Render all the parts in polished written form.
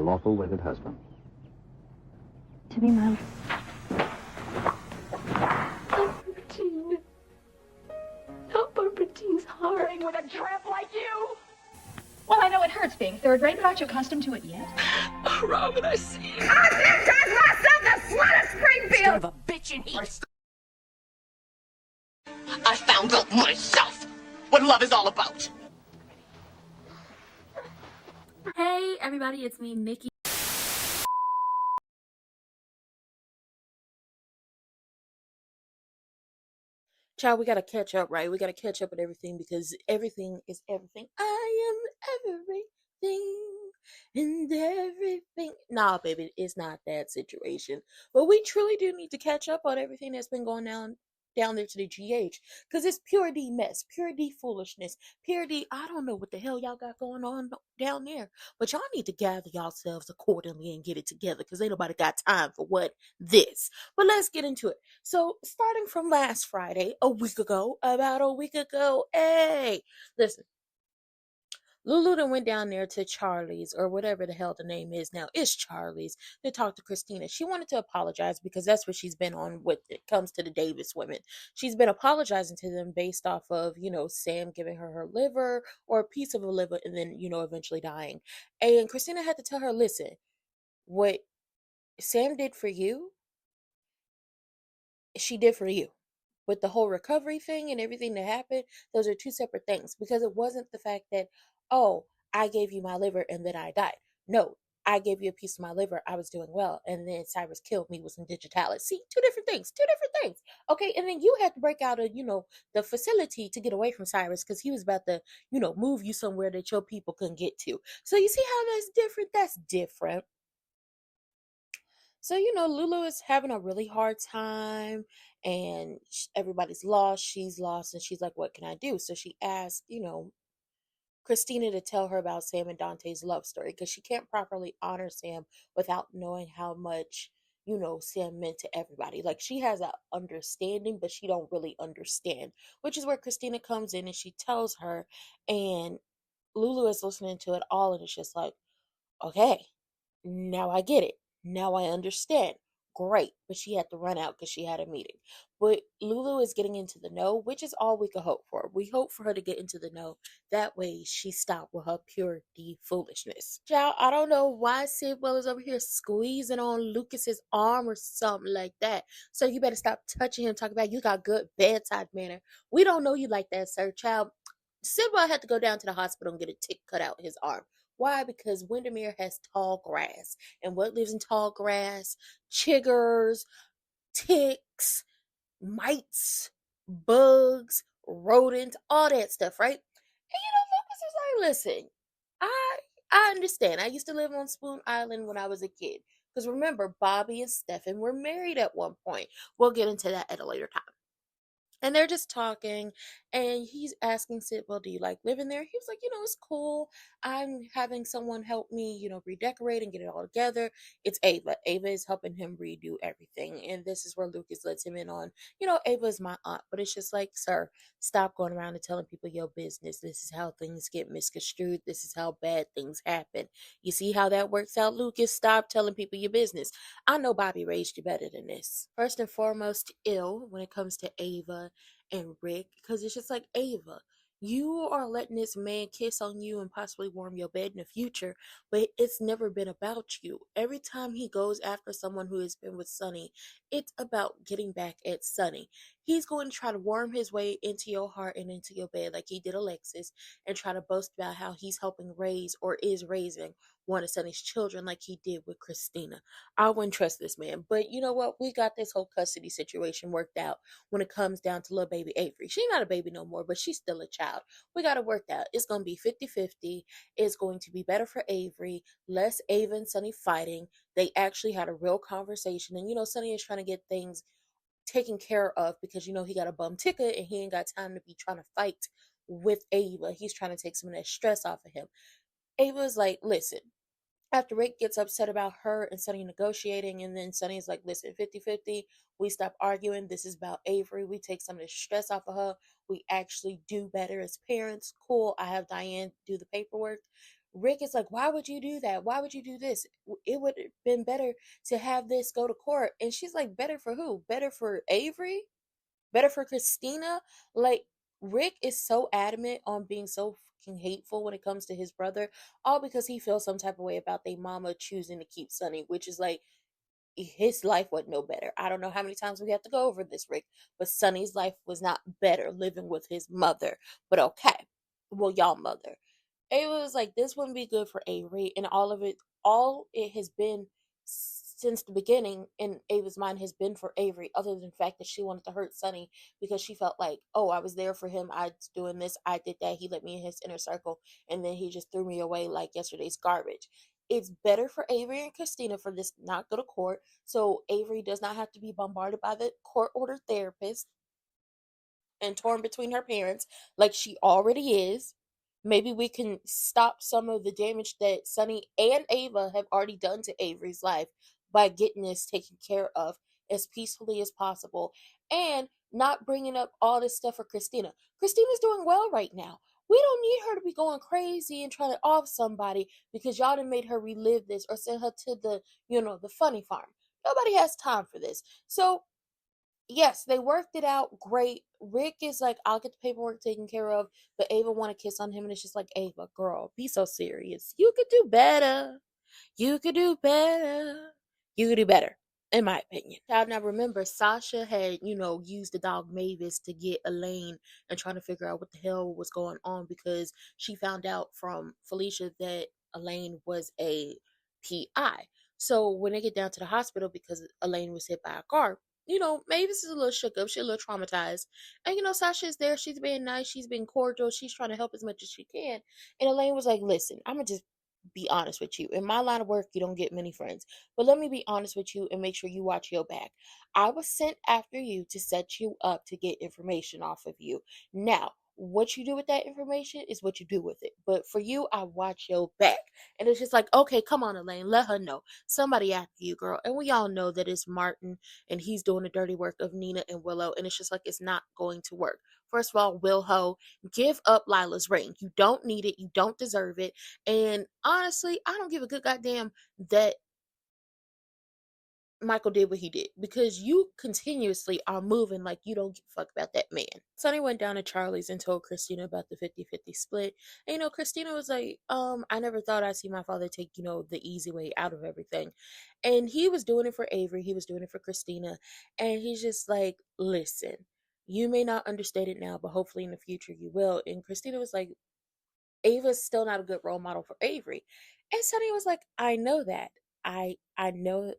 lawful wedded husband. To be my... Bertine. Not Bertine's heart. With a tramp like you? Well, I know it hurts being third rate, but aren't you accustomed to it yet? Oh, Robin, I see you. I myself the slut of Springfield! Son of a bitch in heat. I found out myself what love is all about. Hey everybody, it's me, Nikki. Child, we gotta catch up, right? We gotta catch up with everything because everything is everything. I am everything and everything. Nah, baby, it's not that situation. But we truly do need to catch up on everything that's been going down there to the GH because it's pure D mess, pure D foolishness, pure D. I don't know what the hell y'all got going on down there, but y'all need to gather yourselves accordingly and get it together because ain't nobody got time for what this. But let's get into it. So, starting from last Friday, about a week ago, hey, listen, Lulu done went down there to Charlie's, or whatever the hell the name is now. It's Charlie's, to talk to Christina. She wanted to apologize because that's what she's been on when it comes to the Davis women. She's been apologizing to them based off of, Sam giving her liver or a piece of a liver and then, eventually dying. And Christina had to tell her, listen, what Sam did for you, she did for you. With the whole recovery thing and everything that happened, those are two separate things because it wasn't the fact that, oh, I gave you my liver and then I died. No, I gave you a piece of my liver. I was doing well. And then Cyrus killed me with some digitalis. See, two different things. Okay. And then you had to break out of, the facility to get away from Cyrus because he was about to, move you somewhere that your people couldn't get to. So you see how that's different? That's different. So, Lulu is having a really hard time and everybody's lost. She's lost and she's like, what can I do? So she asked, Christina to tell her about Sam and Dante's love story because she can't properly honor Sam without knowing how much, Sam meant to everybody. Like she has a understanding, but she don't really understand, which is where Christina comes in and she tells her and Lulu is listening to it all and it's just like, okay, now I get it. Now I understand. Great. But she had to run out because she had a meeting. But Lulu is getting into the know, which is all we could hope for. We hope for her to get into the know. That way she stopped with her pure D foolishness. Child, I don't know why Sidwell is over here squeezing on Lucas's arm or something like that. So you better stop touching him, talking about you got good bedside manner. We don't know you like that, sir. Child, Sidwell had to go down to the hospital and get a tick cut out his arm. Why? Because Windermere has tall grass. And what lives in tall grass? Chiggers, ticks, mites, bugs, rodents, all that stuff, right? And Lucas is like, listen, I understand. I used to live on Spoon Island when I was a kid. Because remember, Bobby and Stefan were married at one point. We'll get into that at a later time. And they're just talking, and he's asking Sid, well, do you like living there? He was like, it's cool. I'm having someone help me, redecorate and get it all together. It's Ava. Ava is helping him redo everything. And this is where Lucas lets him in on, Ava is my aunt. But it's just like, sir, stop going around and telling people your business. This is how things get misconstrued. This is how bad things happen. You see how that works out, Lucas? Stop telling people your business. I know Bobby raised you better than this. First and foremost, ill when it comes to Ava and Rick, because it's just like, Ava, you are letting this man kiss on you and possibly warm your bed in the future, but it's never been about you. Every time he goes after someone who has been with Sonny, it's about getting back at Sonny. He's going to try to worm his way into your heart and into your bed like he did Alexis and try to boast about how he's helping raise or is raising one of Sonny's children like he did with Christina. I wouldn't trust this man. But you know what? We got this whole custody situation worked out when it comes down to little baby Avery. She's not a baby no more, but she's still a child. We got it worked out. It's going to be 50-50. It's going to be better for Avery. Less Ava and Sonny fighting. They actually had a real conversation. And, Sonny is trying to get things taken care of because, he got a bum ticket and he ain't got time to be trying to fight with Ava. He's trying to take some of that stress off of him. Ava's like, listen, after Rick gets upset about her and Sonny negotiating, and then Sonny's like, listen, 50-50, we stop arguing. This is about Avery. We take some of the stress off of her. We actually do better as parents. Cool. I have Diane do the paperwork. Rick is like, why would you do that? Why would you do this? It would have been better to have this go to court. And she's like, better for who? Better for Avery? Better for Christina? Like, Rick is so adamant on being so fucking hateful when it comes to his brother, all because he feels some type of way about their mama choosing to keep Sonny, which is like, his life wasn't no better. I don't know how many times we have to go over this, Rick, but Sonny's life was not better living with his mother. But okay, well, y'all mother. Ava was like, this wouldn't be good for Avery, and all it has been since the beginning in Ava's mind has been for Avery, other than the fact that she wanted to hurt Sonny because she felt like, oh, I was there for him, I was doing this, I did that, he let me in his inner circle, and then he just threw me away like yesterday's garbage. It's better for Avery and Christina for this not go to court, so Avery does not have to be bombarded by the court ordered therapist and torn between her parents like she already is. Maybe we can stop some of the damage that Sonny and Ava have already done to Avery's life by getting this taken care of as peacefully as possible and not bringing up all this stuff for Christina. Christina's doing well right now. We don't need her to be going crazy and trying to off somebody because y'all done made her relive this or send her to the funny farm. Nobody has time for this. So yes, they worked it out great. Rick is like, I'll get the paperwork taken care of, but Ava want to kiss on him, and it's just like, Ava, girl, be so serious. You could do better. You could do better. You could do better, in my opinion. Now remember, Sasha had, used the dog Mavis to get Elaine and trying to figure out what the hell was going on because she found out from Felicia that Elaine was a PI. So when they get down to the hospital because Elaine was hit by a car, Mavis is a little shook up. She's a little traumatized. And, Sasha is there. She's being nice. She's being cordial. She's trying to help as much as she can. And Elaine was like, listen, I'm going to just be honest with you. In my line of work, you don't get many friends. But let me be honest with you and make sure you watch your back. I was sent after you to set you up to get information off of you. Now, what you do with that information is what you do with it. But for you, I watch your back. And it's just like, okay, come on, Elaine. Let her know. Somebody after you, girl. And we all know that it's Martin and he's doing the dirty work of Nina and Willow. And it's just like, it's not going to work. First of all, Willow, give up Lila's ring. You don't need it. You don't deserve it. And honestly, I don't give a good goddamn that Michael did what he did because you continuously are moving like you don't give a fuck about that man. Sonny went down to Charlie's and told Christina about the 50-50 split. And Christina was like, I never thought I'd see my father take, the easy way out of everything. And he was doing it for Avery, he was doing it for Christina. And he's just like, listen, you may not understand it now, but hopefully in the future you will. And Christina was like, Ava's still not a good role model for Avery. And Sonny was like, I know that. I know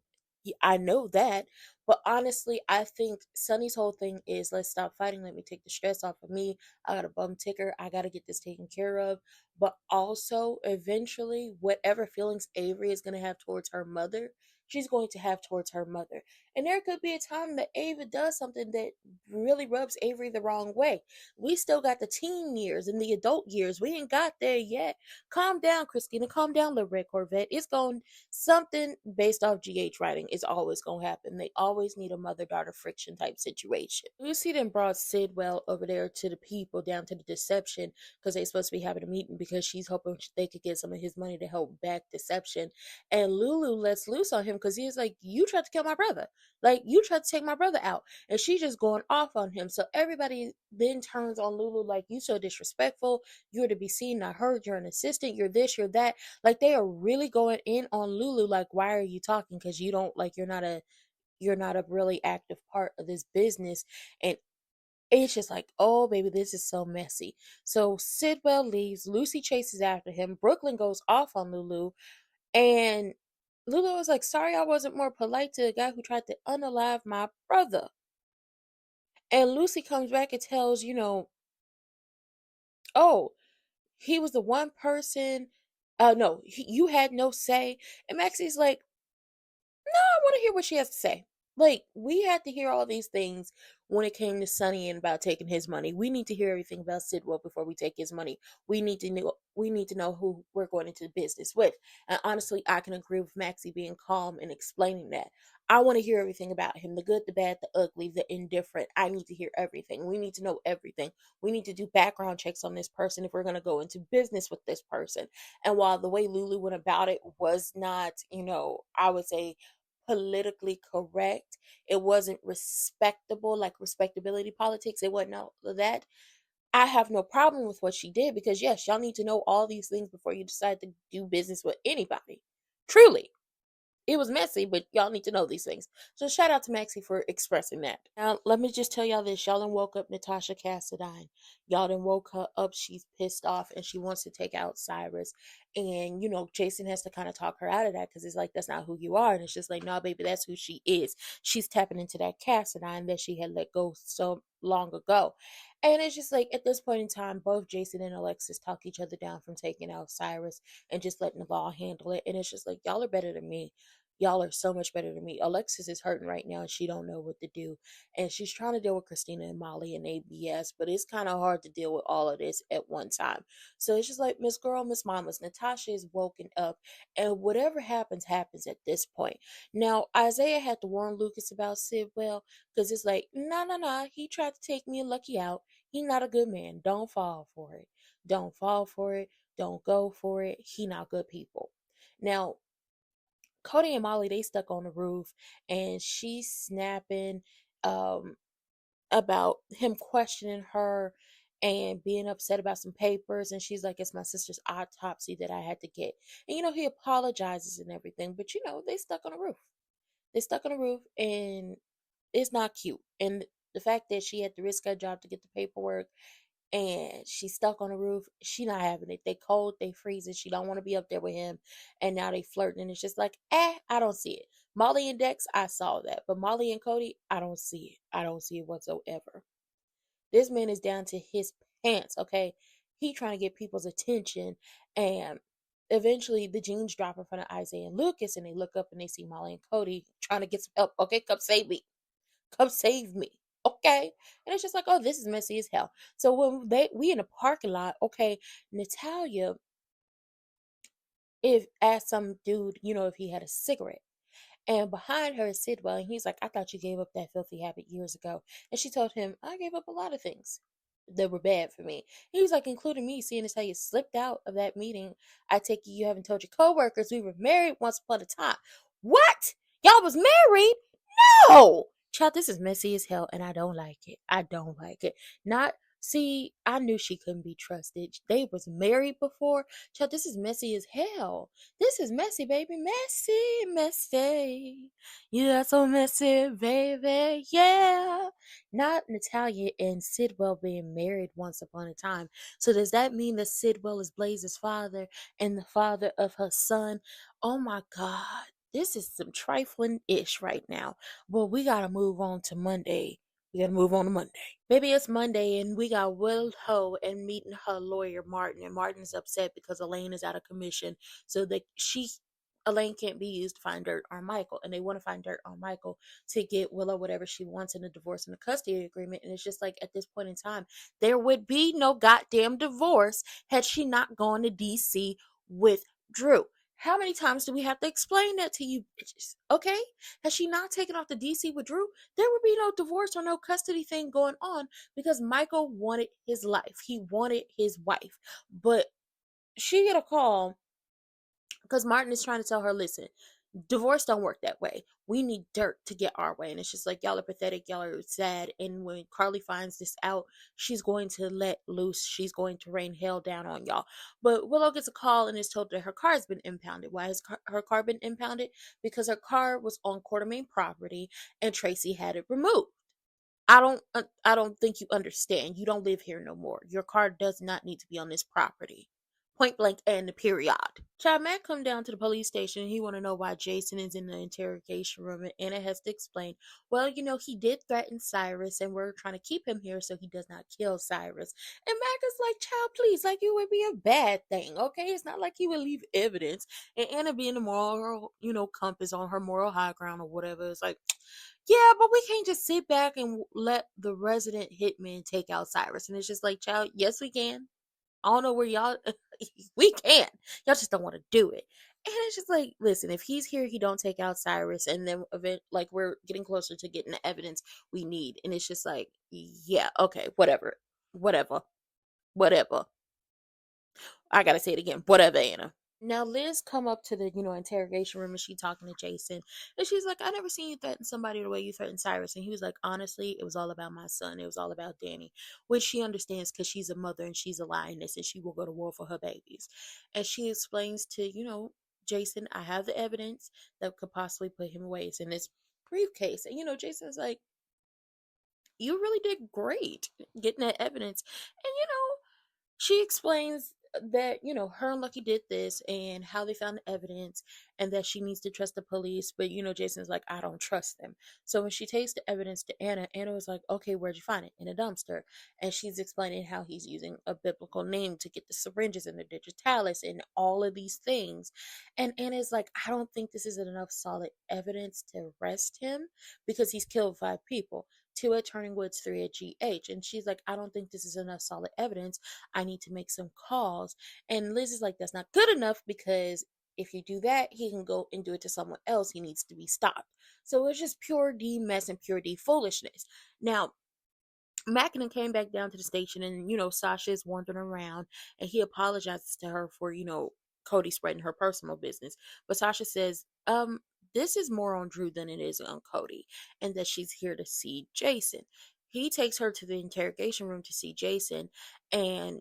I know that. But honestly, I think Sonny's whole thing is let's stop fighting. Let me take the stress off of me. I got a bum ticker. I got to get this taken care of. But also, eventually, whatever feelings Avery is going to have towards her mother, she's going to have towards her mother. And there could be a time that Ava does something that really rubs Avery the wrong way. We still got the teen years and the adult years. We ain't got there yet. Calm down, Christina. Calm down, little red Corvette. It's going something based off GH writing is always going to happen. They always need a mother-daughter friction type situation. Lucy then brought Sidwell over there to the people down to the deception because they're supposed to be having a meeting because she's hoping they could get some of his money to help back deception. And Lulu lets loose on him because he's like, you tried to kill my brother. Like, you tried to take my brother out. And she's just going off on him. So everybody then turns on Lulu like, you so disrespectful. You're to be seen, not heard. You're an assistant. You're this, you're that. Like, they are really going in on Lulu like, why are you talking? Because you don't, like, you're not a really active part of this business. And it's just like, oh, baby, this is so messy. So Sidwell leaves. Lucy chases after him. Brooklyn goes off on Lulu. And Lulu was like, sorry I wasn't more polite to the guy who tried to unalive my brother. And Lucy comes back and tells, oh, he was the one person. No, you had no say. And Maxie's like, no, I want to hear what she has to say. Like, we had to hear all these things when it came to Sonny and about taking his money. We need to hear everything about Sidwell before we take his money. We need to know who we're going into business with. And honestly, I can agree with Maxie being calm and explaining that. I want to hear everything about him, the good, the bad, the ugly, the indifferent. I need to hear everything. We need to know everything. We need to do background checks on this person if we're going to go into business with this person. And while the way Lulu went about it was not, I would say politically correct, it wasn't respectable, like respectability politics. It wasn't all of that. I have no problem with what she did because, yes, y'all need to know all these things before you decide to do business with anybody. Truly. It was messy, but y'all need to know these things. So shout out to Maxie for expressing that. Now, let me just tell y'all this. Y'all done woke up Natasha Cassadine. Y'all done woke her up. She's pissed off and she wants to take out Cyrus. And, Jason has to kind of talk her out of that because it's like, that's not who you are. And it's just like, no, baby, that's who she is. She's tapping into that Cassadine that she had let go so long ago. And it's just like, at this point in time, both Jason and Alexis talk each other down from taking out Cyrus and just letting the law handle it. And it's just like, y'all are better than me. Y'all are so much better than me. Alexis is hurting right now and she don't know what to do. And she's trying to deal with Christina and Molly and ABS, but it's kind of hard to deal with all of this at one time. So it's just like, Miss Girl, Miss Mamas, Natasha is woken up and whatever happens, happens at this point. Now, Isaiah had to warn Lucas about Sidwell because it's like, nah, he tried to take me and Lucky out. He not a good man. Don't fall for it. Don't fall for it. Don't go for it. He not good people. Now, Cody and Molly, they stuck on the roof and she's snapping um about him questioning her and being upset about some papers, and she's like, it's my sister's autopsy that I had to get. And he apologizes and everything, but they stuck on the roof. They stuck on the roof and it's not cute. And the fact that she had to risk her job to get the paperwork and she's stuck on the roof, she not having it. They cold, they freezing. She don't want to be up there with him, and now they flirting. And it's just like, I don't see it. Molly and Dex, I saw that, but Molly and Cody, I don't see it. I don't see it whatsoever. This man is down to his pants. Okay, he trying to get people's attention, and eventually the jeans drop in front of Isaiah and Lucas, and they look up and they see Molly and Cody trying to get some help. Okay, come save me. Come save me. Okay. And it's just like, oh, this is messy as hell. So when we in the parking lot, okay, Natalia if asked some dude, if he had a cigarette. And behind her is Sidwell, and he's like, I thought you gave up that filthy habit years ago. And she told him, I gave up a lot of things that were bad for me. He was like, including me, seeing as how you slipped out of that meeting. I take it you haven't told your coworkers we were married once upon a time. What? Y'all was married? No! Child, this is messy as hell, and I don't like it. I don't like it. I knew she couldn't be trusted. They was married before. Child, this is messy as hell. This is messy, baby. Messy, messy. Yeah, so messy, baby. Yeah. Not Natalia and Sidwell being married once upon a time. So does that mean that Sidwell is Blaze's father and the father of her son? Oh my God. This is some trifling-ish right now. But we gotta move on to Monday. We gotta move on to Monday. Maybe it's Monday and we got Will Ho and meeting her lawyer Martin. And Martin's upset because Elaine is out of commission. So that Elaine can't be used to find dirt on Michael. And they want to find dirt on Michael to get Willow whatever she wants in a divorce and a custody agreement. And it's just like at this point in time, there would be no goddamn divorce had she not gone to DC with Drew. How many times do we have to explain that to you bitches? Okay? Has she not taken off the DC with Drew, there would be no divorce or no custody thing going on because Michael wanted his life. He wanted his wife. But she get a call because Martin is trying to tell her, listen, divorce don't work that way. We need dirt to get our way. And it's just like, y'all are pathetic. Y'all are sad. And when Carly finds this out, she's going to let loose. She's going to rain hell down on y'all. But Willow gets a call and is told that her car has been impounded. Why has her car been impounded? Because her car was on Quartermain property and Tracy had it removed. I don't think you understand. You don't live here no more. Your car does not need to be on this property. Point blank and the period. Child, Matt come down to the police station and he want to know why Jason is in the interrogation room, and Anna has to explain, well, he did threaten Cyrus and we're trying to keep him here so he does not kill Cyrus. And Mac is like, child, please, like, it would be a bad thing, okay? It's not like he would leave evidence. And Anna being the moral, compass on her moral high ground or whatever, it's like, yeah, but we can't just sit back and let the resident hitman take out Cyrus. And it's just like, child, yes, we can. I don't know where y'all we can. Y'all just don't want to do it. And it's just like, listen, if he's here, he don't take out Cyrus, and then we're getting closer to getting the evidence we need. And it's just like, yeah, okay, whatever. Whatever. Whatever. I gotta say it again. Whatever, Anna. Now Liz come up to the, interrogation room, and she talking to Jason, and she's like, I never seen you threaten somebody the way you threatened Cyrus. And he was like, honestly, it was all about my son. It was all about Danny, which she understands because she's a mother and she's a lioness and she will go to war for her babies. And she explains to, Jason, I have the evidence that could possibly put him away. It's in this briefcase. And, Jason's like, you really did great getting that evidence. And, she explains that, her and Lucky did this and how they found the evidence and that she needs to trust the police. But, Jason's like, I don't trust them. So when she takes the evidence to Anna, Anna was like, okay, where'd you find it? In a dumpster. And she's explaining how he's using a biblical name to get the syringes and the digitalis and all of these things. And Anna's like, I don't think this is enough solid evidence to arrest him because he's killed 5 people. 2 at Turning Woods, 3 at GH. And she's like, I don't think this is enough solid evidence. I need to make some calls. And Liz is like, that's not good enough because if you do that, he can go and do it to someone else. He needs to be stopped. So it's just pure D mess and pure D foolishness. Now, Mackinnon came back down to the station, and Sasha is wandering around, and he apologizes to her for Cody spreading her personal business. But Sasha says, this is more on Drew than it is on Cody, and that she's here to see Jason. He takes her to the interrogation room to see Jason, and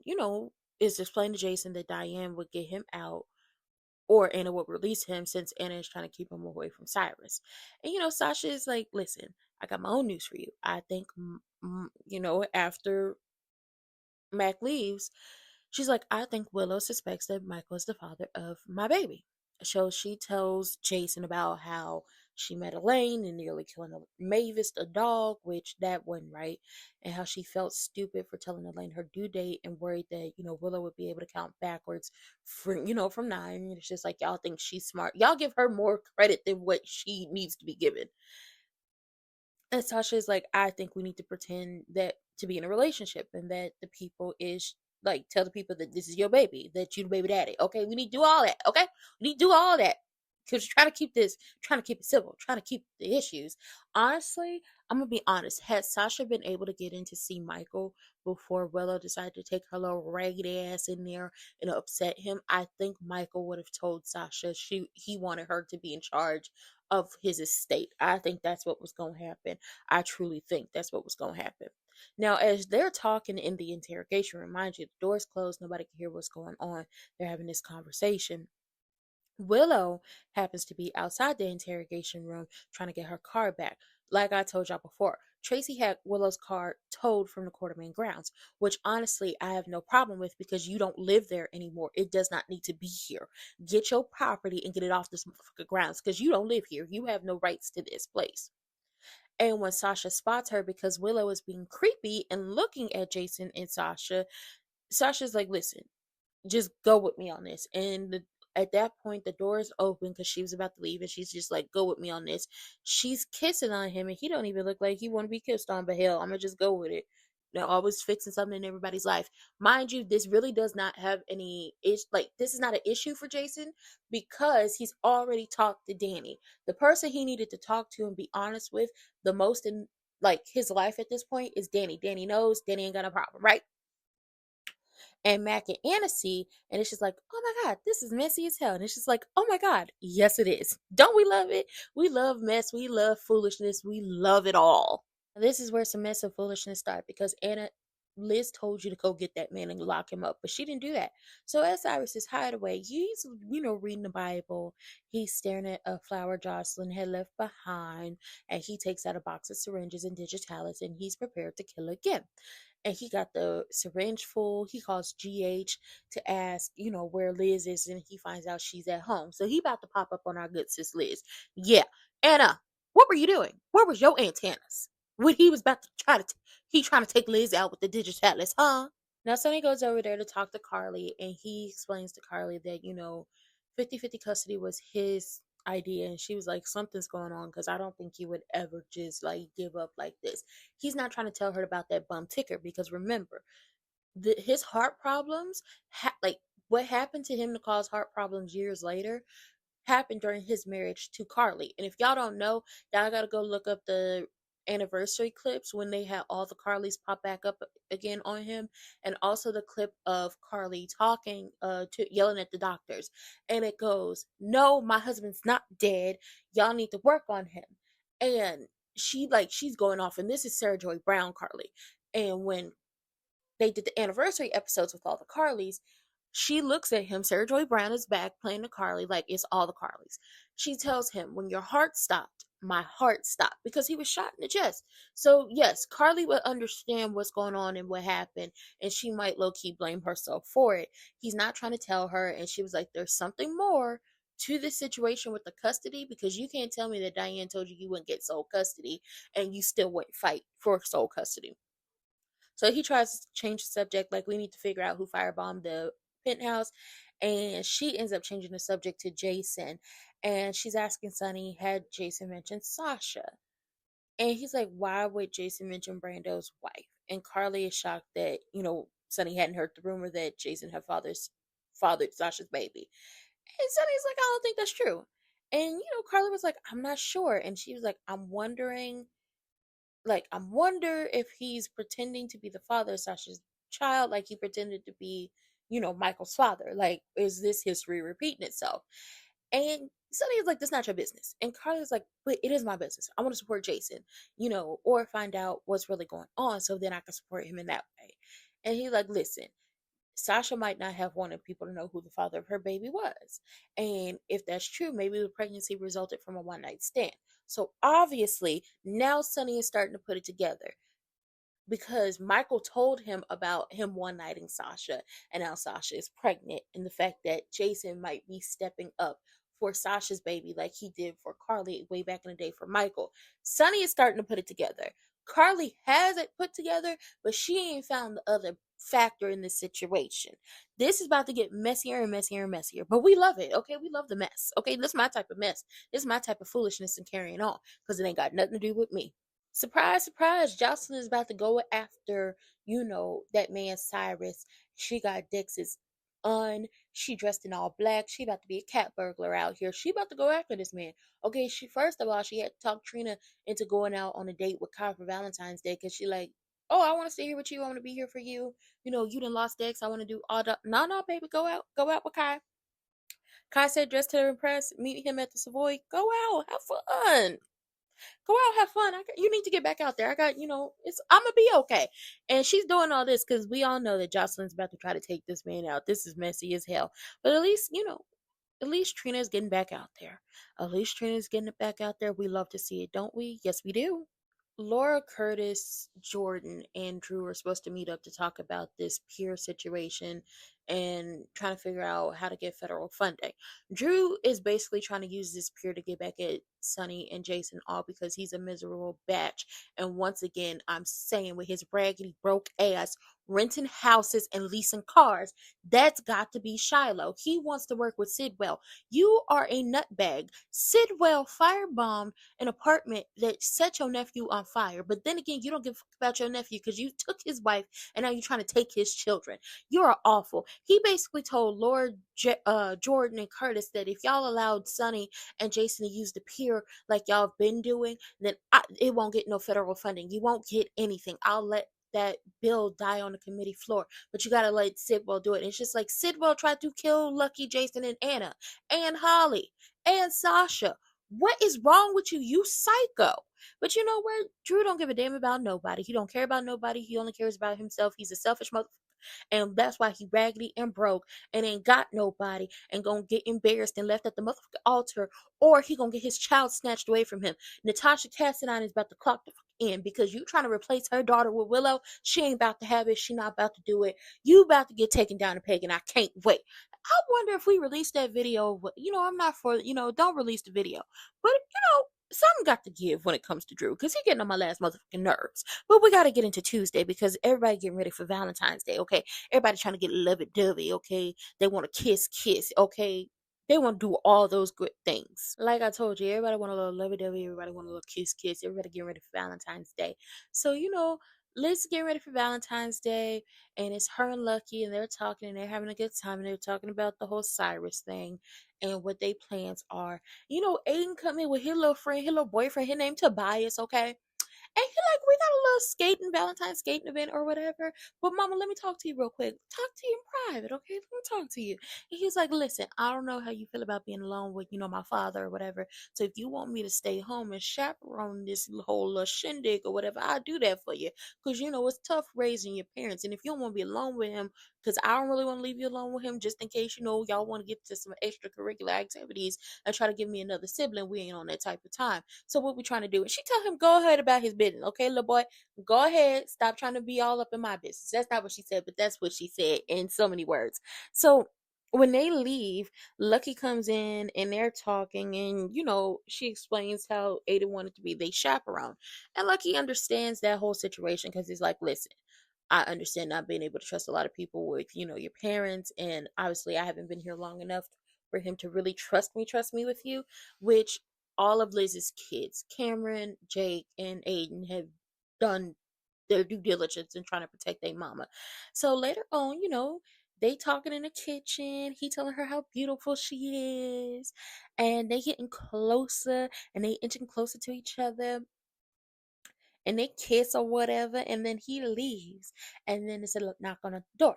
is explaining to Jason that Diane would get him out, or Anna would release him since Anna is trying to keep him away from Cyrus. And Sasha is like, listen, I got my own news for you. I think after Mac leaves, she's like, I think Willow suspects that Michael is the father of my baby. So she tells Jason about how she met Elaine and nearly killing Mavis, the dog, which that wasn't right, and how she felt stupid for telling Elaine her due date and worried that, Willow would be able to count backwards from 9. And it's just like, y'all think she's smart. Y'all give her more credit than what she needs to be given. And Sasha is like, I think we need to pretend that to be in a relationship and that the people is like, tell the people that this is your baby, that you the baby daddy. Okay, we need to do all that. Okay, we need to do all that because we're trying to keep it civil, trying to keep the issues. Honestly, I'm gonna be honest. Had Sasha been able to get in to see Michael before Willow decided to take her little raggedy ass in there and upset him, I think Michael would have told Sasha he wanted her to be in charge of his estate. I think that's what was going to happen. I truly think that's what was going to happen. Now, as they're talking in the interrogation room, mind you, the door's closed, nobody can hear what's going on. They're having this conversation. Willow happens to be outside the interrogation room trying to get her car back. Like I told y'all before, Tracy had Willow's car towed from the Quartermain grounds, which honestly I have no problem with because you don't live there anymore. It does not need to be here. Get your property and get it off this motherfucking grounds because you don't live here. You have no rights to this place. And when Sasha spots her because Willow is being creepy and looking at Jason and Sasha's like, listen, just go with me on this. And at that point, the door is open because she was about to leave, and she's just like, go with me on this. She's kissing on him, and he don't even look like he want to be kissed on, but hell, I'm gonna just go with it. Always fixing something in everybody's life. Mind you, this really does not have any this is not an issue for Jason because he's already talked to Danny. The person he needed to talk to and be honest with the most in his life at this point is Danny. Danny knows Danny ain't got a problem, right? And Mac and Anna see, and it's just like, oh my God, this is messy as hell. And it's just like, oh my God, yes it is. Don't we love it? We love mess. We love foolishness. We love it all. And this is where some mess and foolishness start because Liz told you to go get that man and lock him up, but she didn't do that. So as Cyrus is hideaway, he's, reading the Bible. He's staring at a flower Jocelyn had left behind, and he takes out a box of syringes and digitalis, and he's prepared to kill again. and he got the syringe full. He calls GH to ask, where Liz is, and he finds out she's at home. So he about to pop up on our good sis Liz. Yeah, Anna, what were you doing? Where was your antennas when he was about to trying to take Liz out with the digitalis, huh? Now Sonny goes over there to talk to Carly, and he explains to Carly that 50-50 custody was his idea, and she was like, something's going on, because I don't think he would ever just like give up like this. He's not trying to tell her about that bum ticker, because remember, his heart problems, like what happened to him to cause heart problems years later, happened during his marriage to Carly. And if y'all don't know, y'all gotta go look up the anniversary clips when they had all the Carlys pop back up again on him, and also the clip of Carly talking to yelling at the doctors, and it goes, no, my husband's not dead, y'all need to work on him. And she's going off, and this is Sarah Joy Brown Carly. And when they did the anniversary episodes with all the Carlys, she looks at him. Sarah Joy Brown is back playing the Carly like it's all the Carlys. She tells him, when your heart stopped, my heart stopped, because he was shot in the chest. So yes, Carly would understand what's going on and what happened, and she might low-key blame herself for it. He's not trying to tell her, and she was like, there's something more to this situation with the custody, because you can't tell me that Diane told you wouldn't get sole custody and you still wouldn't fight for sole custody. So he tries to change the subject, like we need to figure out who firebombed the penthouse. And she ends up changing the subject to Jason. And she's asking Sonny, had Jason mentioned Sasha? And he's like, why would Jason mention Brando's wife? And Carly is shocked that, Sonny hadn't heard the rumor that Jason had fathered Sasha's baby. And Sonny's like, I don't think that's true. And, Carly was like, I'm not sure. And she was like, I wonder if he's pretending to be the father of Sasha's child, like he pretended to be, Michael's father. Like, is this history repeating itself? And Sonny is like, that's not your business. And Carly's like, but it is my business. I want to support Jason, or find out what's really going on so then I can support him in that way. And he's like, listen, Sasha might not have wanted people to know who the father of her baby was. And if that's true, maybe the pregnancy resulted from a one night stand. So obviously, now Sonny is starting to put it together, because Michael told him about him one nighting Sasha, and now Sasha is pregnant, and the fact that Jason might be stepping up for Sasha's baby like he did for Carly way back in the day for Michael. Sonny is starting to put it together. Carly has it put together, but she ain't found the other factor in this situation. This is about to get messier and messier and messier, but we love it. Okay, we love the mess. Okay, this is my type of mess. This is my type of foolishness and carrying on, because it ain't got nothing to do with me. Surprise, surprise, Jocelyn is about to go after, that man Cyrus. She got Dex's she dressed in all black. She about to be a cat burglar out here. She about to go after this man. Okay, she first of all, she had to talk Trina into going out on a date with Kai for Valentine's Day, because she like, oh, I want to stay here with you. I want to be here for you. You done lost Dex. I want to do all the no, baby, go out with Kai. Kai said, dress to impress. Meet him at the Savoy. Go out, have fun. Go out, have fun. You need to get back out there. I'm gonna be okay. And she's doing all this because we all know that Jocelyn's about to try to take this man out. This is messy as hell. But at least Trina's getting back out there. At least Trina's getting it back out there. We love to see it, don't we? Yes, we do. Laura, Curtis, Jordan, and Drew are supposed to meet up to talk about this peer situation and trying to figure out how to get federal funding. Drew is basically trying to use this peer to get back at Sonny and Jason, all because he's a miserable batch. And once again, I'm saying, with his raggedy, broke ass renting houses and leasing cars, that's got to be Shiloh. He wants to work with Sidwell. You are a nutbag. Sidwell firebombed an apartment that set your nephew on fire. But then again, you don't give a fuck about your nephew because you took his wife and now you're trying to take his children. You are awful. He basically told Lord Jordan and Curtis that if y'all allowed Sonny and Jason to use the pier like y'all have been doing, then it won't get no federal funding. You won't get anything. I'll let that bill die on the committee floor, but you gotta let Sidwell do it. And it's just like, Sidwell tried to kill Lucky, Jason, and Anna, and Holly, and Sasha. What is wrong with you? You psycho. But you know what? Drew don't give a damn about nobody. He don't care about nobody. He only cares about himself. He's a selfish motherfucker. And that's why he raggedy and broke and ain't got nobody and gonna get embarrassed and left at the motherfucking altar, or he gonna get his child snatched away from him. Natasha Cassadine is about to clock the end because you trying to replace her daughter with Willow. She ain't about to have it. She not about to do it. You about to get taken down a peg, and I can't wait. I wonder if we release that video. I'm not for, don't release the video. But, something got to give when it comes to Drew because he getting on my last motherfucking nerves. But we got to get into Tuesday because everybody getting ready for Valentine's Day, okay? Everybody trying to get lovey-dovey, okay? They want to kiss, okay? They want to do all those good things. Like I told you, everybody want a little lovey-dovey. Everybody want a little kiss. Everybody getting ready for Valentine's Day. So, let's get ready for Valentine's Day. And it's her and Lucky, and they're talking, and they're having a good time. And they're talking about the whole Cyrus thing and what their plans are. Aiden come in with his little friend, his little boyfriend, his name Tobias, okay? And he like, we got a little Valentine's skating event or whatever. But mama, let me talk to you real quick. Talk to you in private, okay? Let me talk to you. And he's like, listen, I don't know how you feel about being alone with, my father or whatever. So if you want me to stay home and chaperone this whole little shindig or whatever, I'll do that for you. Because, it's tough raising your parents. And if you don't want to be alone with him, because I don't really want to leave you alone with him, just in case, y'all want to get to some extracurricular activities and try to give me another sibling. We ain't on that type of time. So what we trying to do? And she tell him, go ahead about his business. Okay, little boy, go ahead. Stop trying to be all up in my business. That's not what she said, but that's what she said in so many words. So when they leave, Lucky comes in and they're talking, and she explains how Ada wanted to be their chaperone. And Lucky understands that whole situation because he's like, listen, I understand not being able to trust a lot of people with, your parents. And obviously I haven't been here long enough for him to really trust me with you, which all of Liz's kids, Cameron, Jake, and Aiden, have done their due diligence in trying to protect their mama. So later on, they talking in the kitchen. He telling her how beautiful she is. And they getting closer and they inching closer to each other. And they kiss or whatever. And then he leaves. And then it's a knock on the door.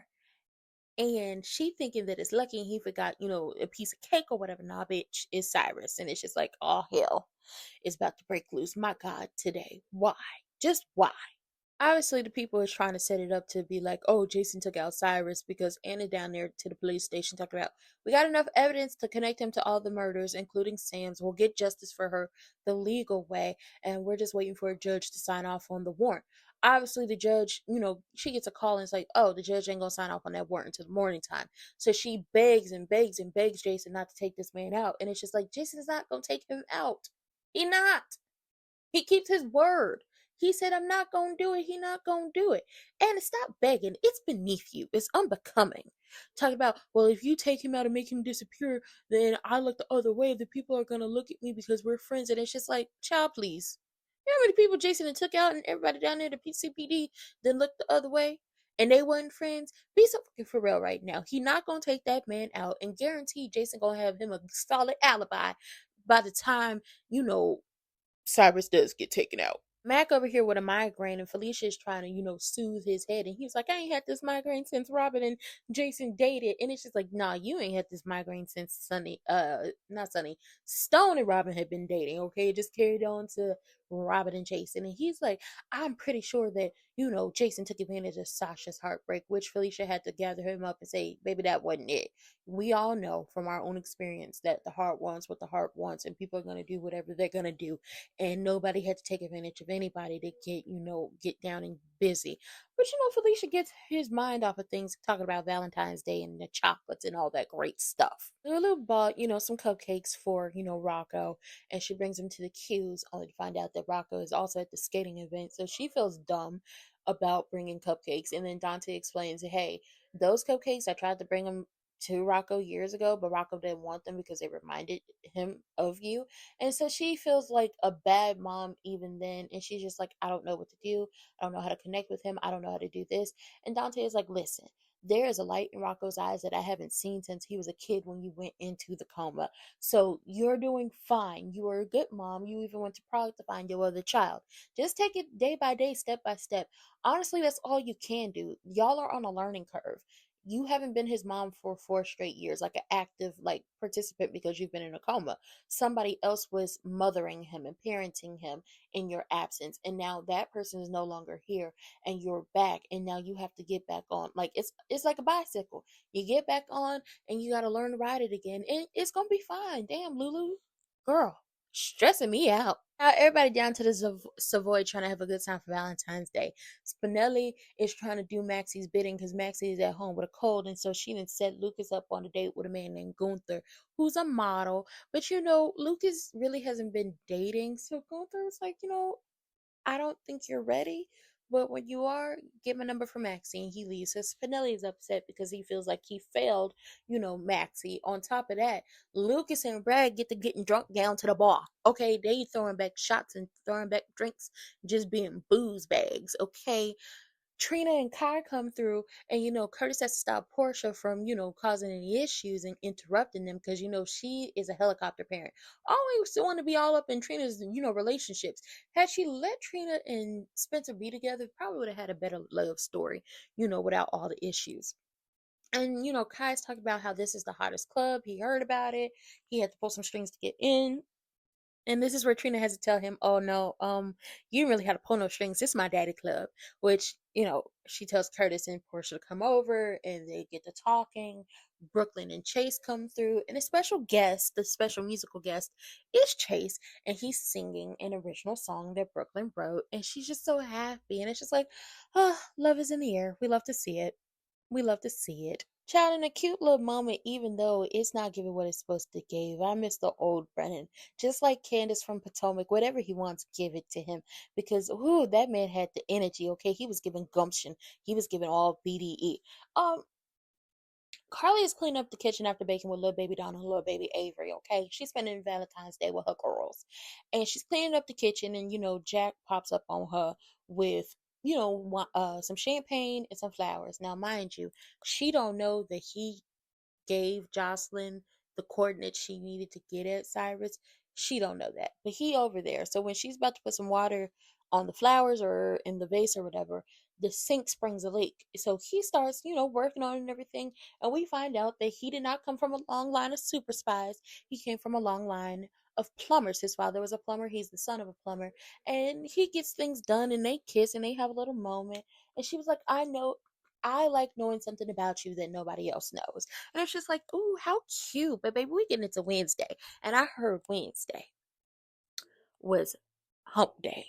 And she thinking that it's Lucky and he forgot, a piece of cake or whatever. Nah, bitch, it's Cyrus. And it's just like, oh, hell, it's about to break loose. My God, today. Why? Just why? Obviously, the people is trying to set it up to be like, oh, Jason took out Cyrus because Anna down there to the police station talking about, we got enough evidence to connect him to all the murders, including Sam's. We'll get justice for her the legal way, and we're just waiting for a judge to sign off on the warrant. Obviously, the judge, she gets a call and it's like, oh, the judge ain't gonna sign off on that warrant until the morning time. So she begs and begs and begs Jason not to take this man out. And it's just like, Jason's not gonna take him out. He not. He keeps his word. He said, I'm not going to do it. He not going to do it. And stop begging. It's beneath you. It's unbecoming. Talking about, well, if you take him out and make him disappear, then I look the other way. The people are going to look at me because we're friends. And it's just like, child, please. You know how many people Jason took out and everybody down there, the PCPD, then looked the other way? And they wasn't friends? Be so fucking for real right now. He not going to take that man out and guarantee Jason going to have him a solid alibi by the time, Cyrus does get taken out. Mac over here with a migraine, and Felicia is trying to, soothe his head. And he's like, I ain't had this migraine since Robin and Jason dated. And it's just like, nah, you ain't had this migraine since Stone and Robin had been dating, okay? It just carried on to Robin and Jason. And he's like, I'm pretty sure that, Jason took advantage of Sasha's heartbreak, which Felicia had to gather him up and say, baby, that wasn't it. We all know from our own experience that the heart wants what the heart wants, and people are going to do whatever they're going to do. And nobody had to take advantage of anybody to get down and busy. But Felicia gets his mind off of things, talking about Valentine's Day and the chocolates and all that great stuff. Lulu bought, some cupcakes for, Rocco, and she brings him to the queues, only to find out that Rocco is also at the skating event. So she feels dumb about bringing cupcakes. And then Dante explains, hey, those cupcakes, I tried to bring them to Rocco years ago, but Rocco didn't want them because they reminded him of you. And so she feels like a bad mom even then. And she's just like, I don't know what to do. I don't know how to connect with him. I don't know how to do this. And Dante is like, listen, there is a light in Rocco's eyes that I haven't seen since he was a kid when you went into the coma. So you're doing fine. You are a good mom. You even went to Prague to find your other child. Just take it day by day, step by step. Honestly, that's all you can do. Y'all are on a learning curve. You haven't been his mom for 4 straight years, like an active participant, because you've been in a coma. Somebody else was mothering him and parenting him in your absence, and now that person is no longer here, and you're back, and now you have to get back on. It's like a bicycle. You get back on, and you got to learn to ride it again, and it's gonna be fine. Damn, Lulu, girl, stressing me out. Now everybody down to the Savoy trying to have a good time for Valentine's Day. Spinelli is trying to do Maxie's bidding because Maxie is at home with a cold, and so she didn't set Lucas up on a date with a man named Gunther, who's a model. But Lucas really hasn't been dating, so Gunther was like, I don't think you're ready. But when you are, get my number from Maxie, and he leaves. So Spinelli is upset because he feels like he failed, Maxie. On top of that, Lucas and Brad get to getting drunk down to the bar. Okay, they throwing back shots and throwing back drinks, just being booze bags. Okay, Trina and Kai come through, and Curtis has to stop Portia from causing any issues and interrupting them because she is a helicopter parent. Always want to be all up in Trina's relationships. Had she let Trina and Spencer be together, probably would have had a better love story, without all the issues. And Kai's talking about how this is the hottest club. He heard about it. He had to pull some strings to get in. And this is where Trina has to tell him, "Oh no, you didn't really have to pull no strings. This is my daddy club." Which, she tells Curtis and Portia to come over, and they get to talking. Brooklyn and Chase come through, and a special guest, the special musical guest, is Chase, and he's singing an original song that Brooklyn wrote, and she's just so happy, and it's just like, oh, love is in the air. We love to see it. We love to see it. Child, in a cute little moment, even though it's not giving what it's supposed to give. I miss the old Brennan. Just like Candace from Potomac, whatever he wants, give it to him. Because, ooh, that man had the energy, okay? He was giving gumption. He was giving all BDE. Carly is cleaning up the kitchen after baking with little baby Donna and little baby Avery, okay? She's spending Valentine's Day with her girls. And she's cleaning up the kitchen, and, Jack pops up on her with, some champagne and some flowers. Now, mind you, she don't know that he gave Jocelyn the coordinates she needed to get at Cyrus. She don't know that. But he over there. So when she's about to put some water on the flowers or in the vase or whatever, the sink springs a leak. So he starts, working on it and everything. And we find out that he did not come from a long line of super spies. He came from a long line of plumbers. His father was a plumber. He's the son of a plumber. And he gets things done, and they kiss and they have a little moment. And she was like, I like knowing something about you that nobody else knows. And it's just like, ooh, how cute. But baby, we getting into Wednesday. And I heard Wednesday was hump day.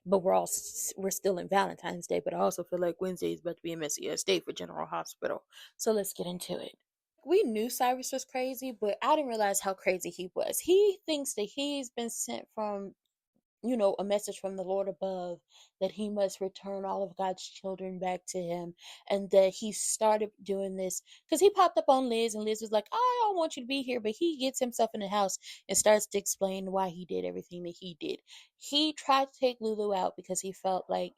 But we're still in Valentine's Day. But I also feel like Wednesday is about to be a messy ass day for General Hospital. So let's get into it. We knew Cyrus was crazy, but I didn't realize how crazy he was. He thinks that he's been sent from a message from the Lord above that he must return all of God's children back to him, and that he started doing this because he popped up on Liz, and Liz was like, I don't want you to be here, but he gets himself in the house and starts to explain why he did everything that he did. He tried to take Lulu out because he felt like,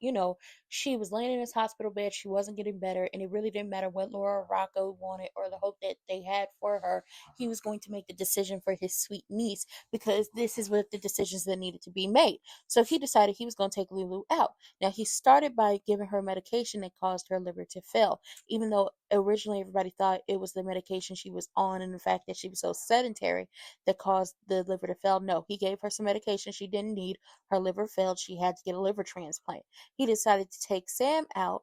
she was laying in his hospital bed, she wasn't getting better, and it really didn't matter what Laura Rocco wanted or the hope that they had for her. He was going to make the decision for his sweet niece because this is what the decisions that needed to be made. So he decided he was going to take Lulu out. Now, he started by giving her medication that caused her liver to fail, even though originally everybody thought it was the medication she was on and the fact that she was so sedentary that caused the liver to fail. No, he gave her some medication she didn't need. Her liver failed. She had to get a liver transplant. He decided to take Sam out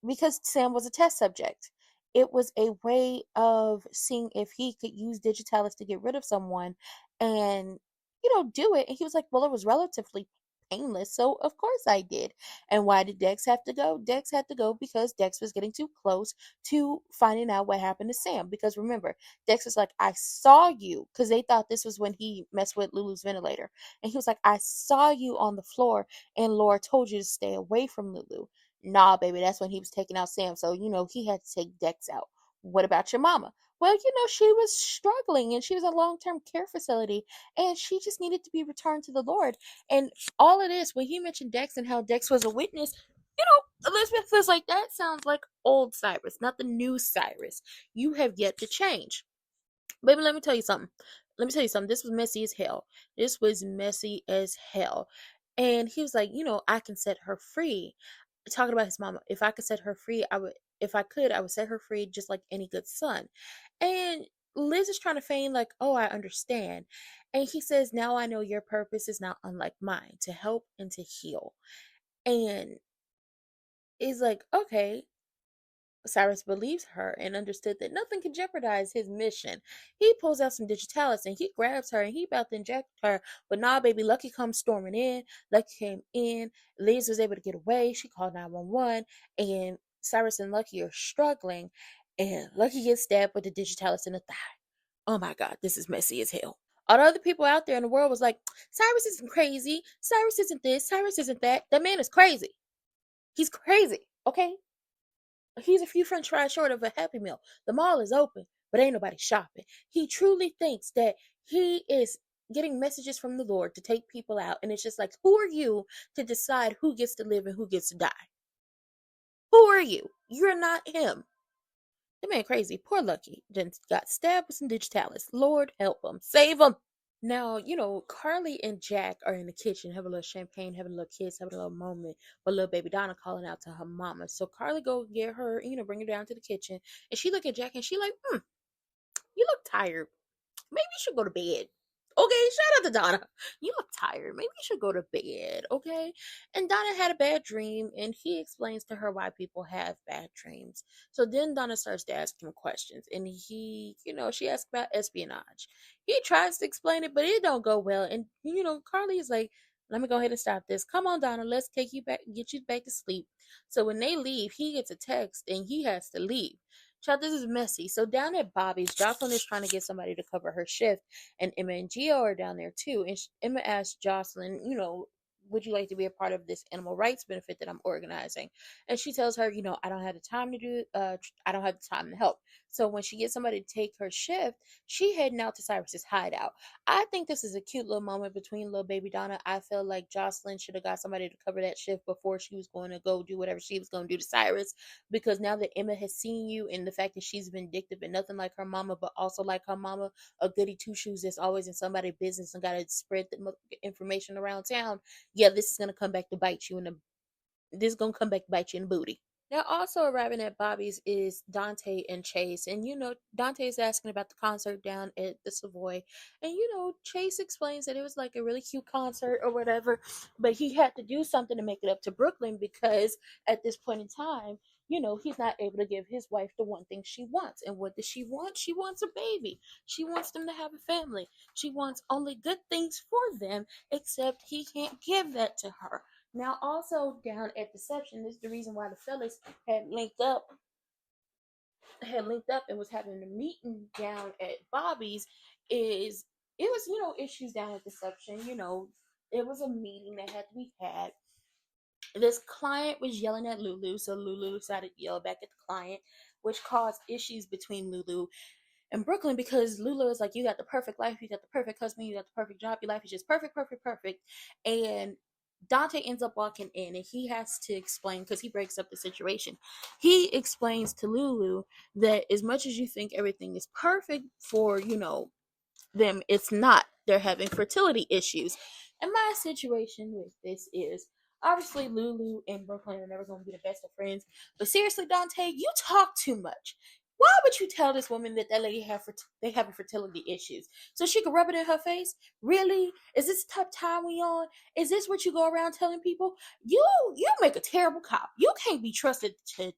because Sam was a test subject. It was a way of seeing if he could use digitalis to get rid of someone and do it. And he was like, well, it was relatively painless, so of course I did. And why did Dex have to go? Dex had to go because Dex was getting too close to finding out what happened to Sam. Because remember, Dex was like, I saw you, because they thought this was when he messed with Lulu's ventilator. And he was like, I saw you on the floor, and Laura told you to stay away from Lulu. Nah, baby, that's when he was taking out Sam. So, he had to take Dex out. What about your mama? Well, she was struggling, and she was in a long-term care facility, and she just needed to be returned to the Lord. And all of this, when he mentioned Dex and how Dex was a witness, Elizabeth was like, that sounds like old Cyrus, not the new Cyrus. You have yet to change. Baby, let me tell you something. This was messy as hell. This was messy as hell. And he was like, I can set her free. Talking about his mama. If I could set her free, I would. If I could, I would set her free just like any good son. And Liz is trying to feign like, oh, I understand. And he says, now I know your purpose is not unlike mine, to help and to heal. And he's like, okay, Cyrus believes her and understood that nothing could jeopardize his mission. He pulls out some digitalis and he grabs her and he about to inject her. But nah, baby, Lucky comes storming in. Lucky came in. Liz was able to get away. She called 911 and Cyrus and Lucky are struggling. And Lucky gets stabbed with the digitalis in the thigh. Oh my God, this is messy as hell. All the other people out there in the world was like, Cyrus isn't crazy. Cyrus isn't this. Cyrus isn't that. That man is crazy. He's crazy, okay? He's a few french fries short of a Happy Meal. The mall is open, but ain't nobody shopping. He truly thinks that he is getting messages from the Lord to take people out. And it's just like, who are you to decide who gets to live and who gets to die? Who are you? You're not him. The man crazy. Poor Lucky. Then got stabbed with some digitalis. Lord help him. Save him. Now, Carly and Jack are in the kitchen, having a little champagne, having a little kiss, having a little moment, but little baby Donna calling out to her mama. So Carly go get her, bring her down to the kitchen, and she look at Jack and she like, you look tired. Maybe you should go to bed. Okay, shout out to Donna. You look tired. Maybe you should go to bed, okay? And Donna had a bad dream, and he explains to her why people have bad dreams. So then Donna starts to ask him questions, and she asks about espionage. He tries to explain it, but it don't go well. And Carly is like, let me go ahead and stop this. Come on, Donna, let's take you back, get you back to sleep. So when they leave, he gets a text, and he has to leave. Child, this is messy. So down at Bobby's, Jocelyn is trying to get somebody to cover her shift, and Emma and Gio are down there too. And Emma asks Jocelyn, would you like to be a part of this animal rights benefit that I'm organizing? And she tells her, I don't have the time to do. I don't have the time to help. So when she gets somebody to take her shift, she heading out to Cyrus's hideout. I think this is a cute little moment between little baby Donna. I feel like Jocelyn should have got somebody to cover that shift before she was going to go do whatever she was going to do to Cyrus, because now that Emma has seen you and the fact that she's vindictive and nothing like her mama, but also like her mama, a goody two shoes that's always in somebody's business and got to spread the information around town. Yeah, this is gonna come back to bite you in the. This is gonna come back to bite you in the booty. Now, also arriving at Bobby's is Dante and Chase. And, Dante is asking about the concert down at the Savoy. And, Chase explains that it was like a really cute concert or whatever, but he had to do something to make it up to Brooklyn because at this point in time, he's not able to give his wife the one thing she wants. And what does she want? She wants a baby. She wants them to have a family. She wants only good things for them, except he can't give that to her. Now, also down at Deception, this is the reason why the fellas had linked up and was having a meeting down at Bobby's. Is it was issues down at Deception. It was a meeting that had to be had. This client was yelling at Lulu, so Lulu decided to yell back at the client, which caused issues between Lulu and Brooklyn, because Lulu is like, you got the perfect life, you got the perfect husband, you got the perfect job, your life is just perfect, perfect, perfect. And Dante ends up walking in and he has to explain, because he breaks up the situation. He explains to Lulu that as much as you think everything is perfect for, them, it's not. They're having fertility issues. And my situation with this is, obviously Lulu and Brooklyn are never going to be the best of friends. But seriously, Dante, you talk too much. Why would you tell this woman that lady they having fertility issues so she could rub it in her face? Really? Is this the type of time we on? Is this what you go around telling people? You make a terrible cop. You can't be trusted. You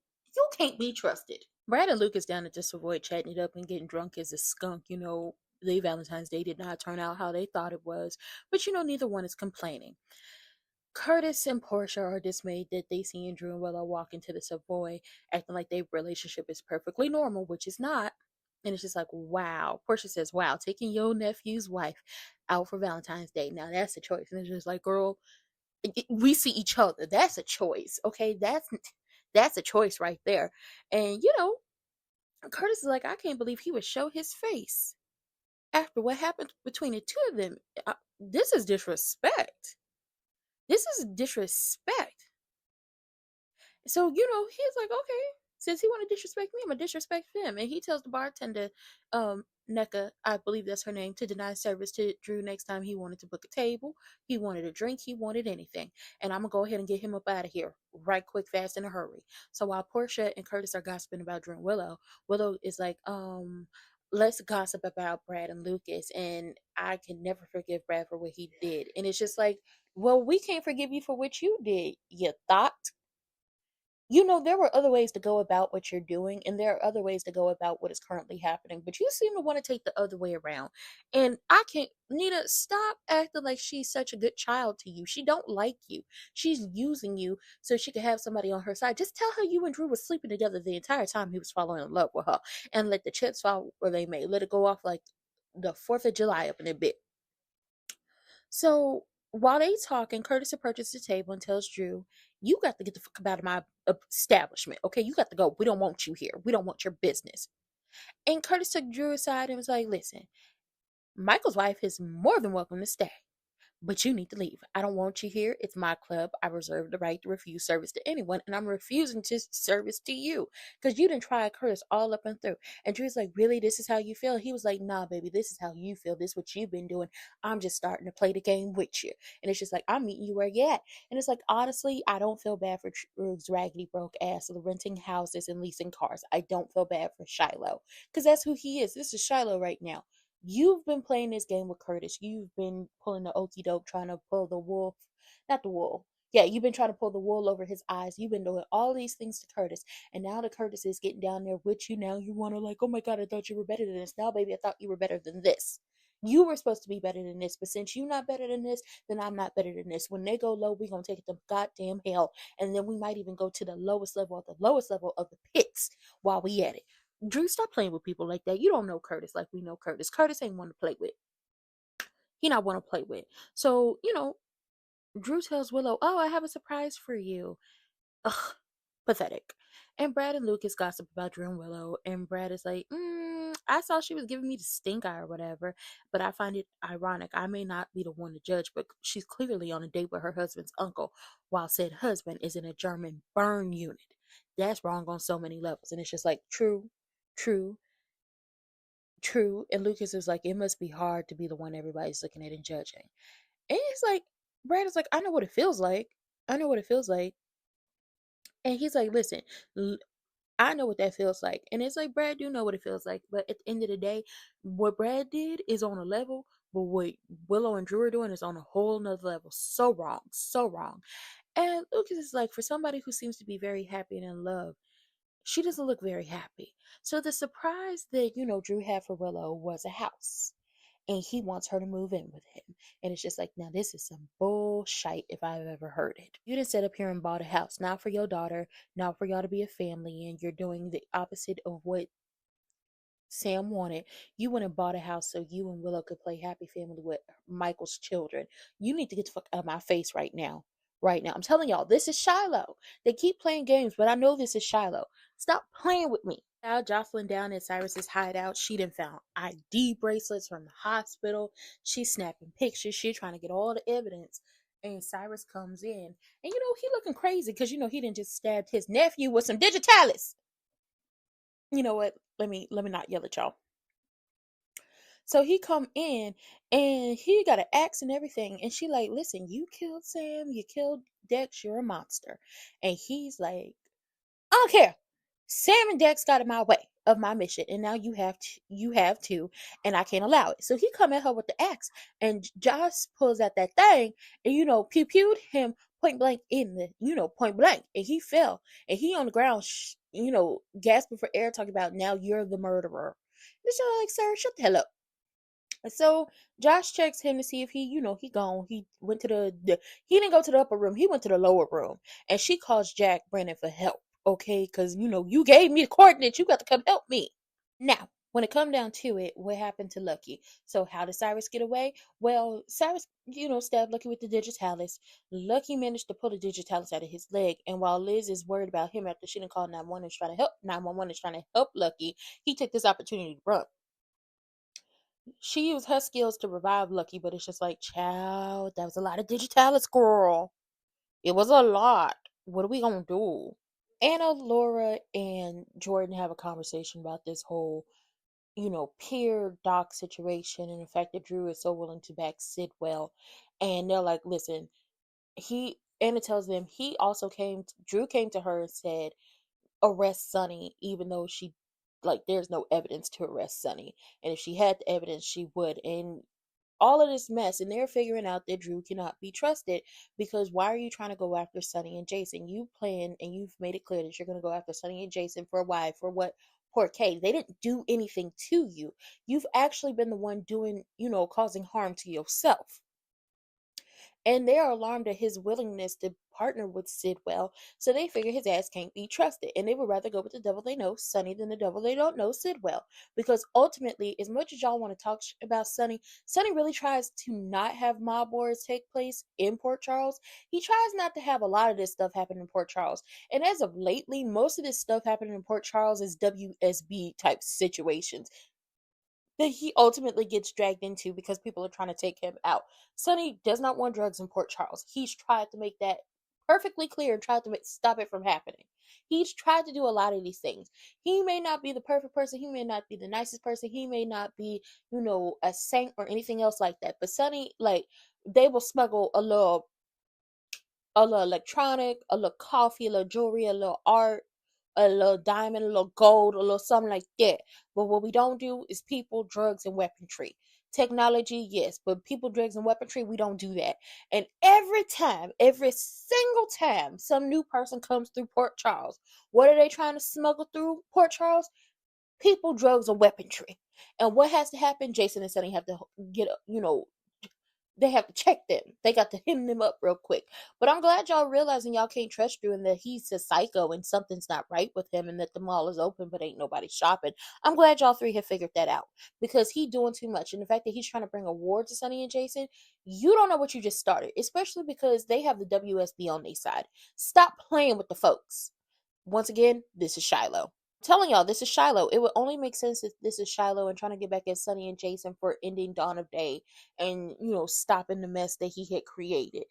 can't be trusted. Brad and Lucas down at the Savoy chatting it up and getting drunk as a skunk. The Valentine's Day did not turn out how they thought it was, but neither one is complaining. Curtis and Portia are dismayed that they see Andrew and Willow walk into the Savoy acting like their relationship is perfectly normal, which is not. And it's just like, wow. Portia says, wow, taking your nephew's wife out for Valentine's Day. Now that's a choice. And it's just like, girl, we see each other. That's a choice. Okay. That's a choice right there. And, Curtis is like, I can't believe he would show his face after what happened between the two of them. This is disrespect. This is disrespect. So, he's like, okay, since he want to disrespect me, I'm going to disrespect him. And he tells the bartender, Neka, I believe that's her name, to deny service to Drew next time he wanted to book a table. He wanted a drink. He wanted anything. And I'm going to go ahead and get him up out of here right quick, fast, in a hurry. So while Portia and Curtis are gossiping about Drew and Willow, Willow is like, let's gossip about Brad and Lucas. And I can never forgive Brad for what he did. And it's just like, well, we can't forgive you for what you did, you thought. there were other ways to go about what you're doing, and there are other ways to go about what is currently happening, but you seem to want to take the other way around. And I can't, Nita, stop acting like she's such a good child to you. She don't like you. She's using you so she could have somebody on her side. Just tell her you and Drew were sleeping together the entire time he was falling in love with her, and let the chips fall where they may. Let it go off like the 4th of July up in a bit. So while they talking, Curtis approaches the table and tells Drew, "You got to get the fuck out of my establishment, okay? You got to go. We don't want you here. We don't want your business." And Curtis took Drew aside and was like, "Listen, Michael's wife is more than welcome to stay, but you need to leave. I don't want you here. It's my club. I reserve the right to refuse service to anyone, and I'm refusing to service to you because you didn't try Curtis all up and through." And Drew's like, "Really? This is how you feel?" He was like, "Nah, baby, this is how you feel. This is what you've been doing. I'm just starting to play the game with you." And it's just like, "I'm meeting you where you at." And it's like, honestly, I don't feel bad for Drew's raggedy broke ass renting houses and leasing cars. I don't feel bad for Shiloh because that's who he is. This is Shiloh right now. You've been playing this game with Curtis. You've been pulling the okey doke, trying to pull the wolf, not the wool. Yeah, you've been trying to pull the wool over his eyes. You've been doing all these things to Curtis. And now that Curtis is getting down there with you, now you want to like, "Oh my God, I thought you were better than this. Now, baby, I thought you were better than this. You were supposed to be better than this. But since you're not better than this, then I'm not better than this. When they go low, we're going to take it to goddamn hell. And then we might even go to the lowest level of the pits while we at it." Drew, stop playing with people like that. You don't know Curtis like we know Curtis. Curtis ain't one to play with. He not one to play with. So, Drew tells Willow, "Oh, I have a surprise for you." Ugh, pathetic. And Brad and Lucas gossip about Drew and Willow, and Brad is like, "I saw she was giving me the stink eye or whatever, but I find it ironic. I may not be the one to judge, but she's clearly on a date with her husband's uncle, while said husband is in a German burn unit. That's wrong on so many levels." And it's just like, true, true, true. And Lucas is like, "It must be hard to be the one everybody's looking at and judging." And it's like, Brad is like, "I know what it feels like. I know what it feels like." And he's like, "Listen, I know what that feels like." And it's like, Brad do know what it feels like. But at the end of the day, what Brad did is on a level, but what Willow and Drew are doing is on a whole nother level. So wrong. So wrong. And Lucas is like, for somebody who seems to be very happy and in love, she doesn't look very happy. So the surprise that, Drew had for Willow was a house. And he wants her to move in with him. And it's just like, now this is some bullshit if I've ever heard it. You didn't sit up here and bought a house, not for your daughter, not for y'all to be a family, and you're doing the opposite of what Sam wanted. You went and bought a house so you and Willow could play happy family with Michael's children. You need to get the fuck out of my face right now. Right now. I'm telling y'all, this is Shiloh. They keep playing games, but I know this is Shiloh. Stop playing with me. Now Jocelyn down at Cyrus's hideout. She done found ID bracelets from the hospital. She's snapping pictures. She's trying to get all the evidence. And Cyrus comes in. And he looking crazy because he didn't just stabbed his nephew with some digitalis. You know what? Let me not yell at y'all. So he come in and he got an axe and everything. And she like, "Listen, you killed Sam, you killed Dex, you're a monster." And he's like, "I don't care. Sam and Dex got in my way of my mission, and now you have to, and I can't allow it." So he come at her with the axe, and Josh pulls out that thing, and pew pewed him point blank in the point blank, and he fell, and he on the ground, gasping for air, talking about, "Now you're the murderer." It's just like, sir, shut the hell up. And so Josh checks him to see if he gone. He went to he didn't go to the upper room. He went to the lower room. And she calls Jack Brennan for help. Okay, because you gave me the coordinates. You got to come help me. Now, when it come down to it, what happened to Lucky? So how did Cyrus get away? Well, Cyrus, stabbed Lucky with the digitalis. Lucky managed to pull the digitalis out of his leg. And while Liz is worried about him after she didn't call 911 and trying to help 911 is trying to help Lucky, he took this opportunity to run. She used her skills to revive Lucky, but it's just like, child, that was a lot of digitalis, girl. It was a lot. What are we gonna do? Anna, Laura, and Jordan have a conversation about this whole, peer doc situation and the fact that Drew is so willing to back Sidwell. And they're like, "Listen, Anna tells them Drew came to her and said, arrest Sonny, even though there's no evidence to arrest Sonny. And if she had the evidence, she would. And all of this mess, and they're figuring out that Drew cannot be trusted, because why are you trying to go after Sonny and Jason? You plan and you've made it clear that you're going to go after Sonny and Jason for why? For what? Poor Kay. They didn't do anything to you. You've actually been the one doing, causing harm to yourself. And they are alarmed at his willingness to partner with Sidwell, so they figure his ass can't be trusted, and they would rather go with the devil they know, Sonny, than the devil they don't know, Sidwell. Because ultimately, as much as y'all want to talk about Sonny, Sonny really tries to not have mob wars take place in Port Charles. He tries not to have a lot of this stuff happen in Port Charles. And as of lately, most of this stuff happening in Port Charles is WSB type situations that he ultimately gets dragged into because people are trying to take him out. Sonny does not want drugs in Port Charles. He's tried to make that perfectly clear and tried to stop it from happening. He's tried to do a lot of these things. He may not be the perfect person. He may not be the nicest person. He may not be, a saint or anything else like that. But Sonny, they will smuggle a little electronic, a little coffee, a little jewelry, a little art, a little diamond, a little gold, a little something like that. But what we don't do is people, drugs, and weaponry. Technology, yes, but people, drugs, and weaponry, we don't do that. And every single time, some new person comes through Port Charles, what are they trying to smuggle through Port Charles? People, drugs, or weaponry. And what has to happen? Jason and Sonny have to get, they have to check them. They got to hem them up real quick. But I'm glad y'all realizing y'all can't trust Drew and that he's a psycho and something's not right with him and that the mall is open but ain't nobody shopping. I'm glad y'all three have figured that out because he doing too much. And the fact that he's trying to bring a war to Sonny and Jason, you don't know what you just started, especially because they have the WSB on their side. Stop playing with the folks. Once again, this is Shiloh. Telling y'all this is Shiloh. It would only make sense if this is Shiloh and trying to get back at Sonny and Jason for ending Dawn of Day and stopping the mess that he had created.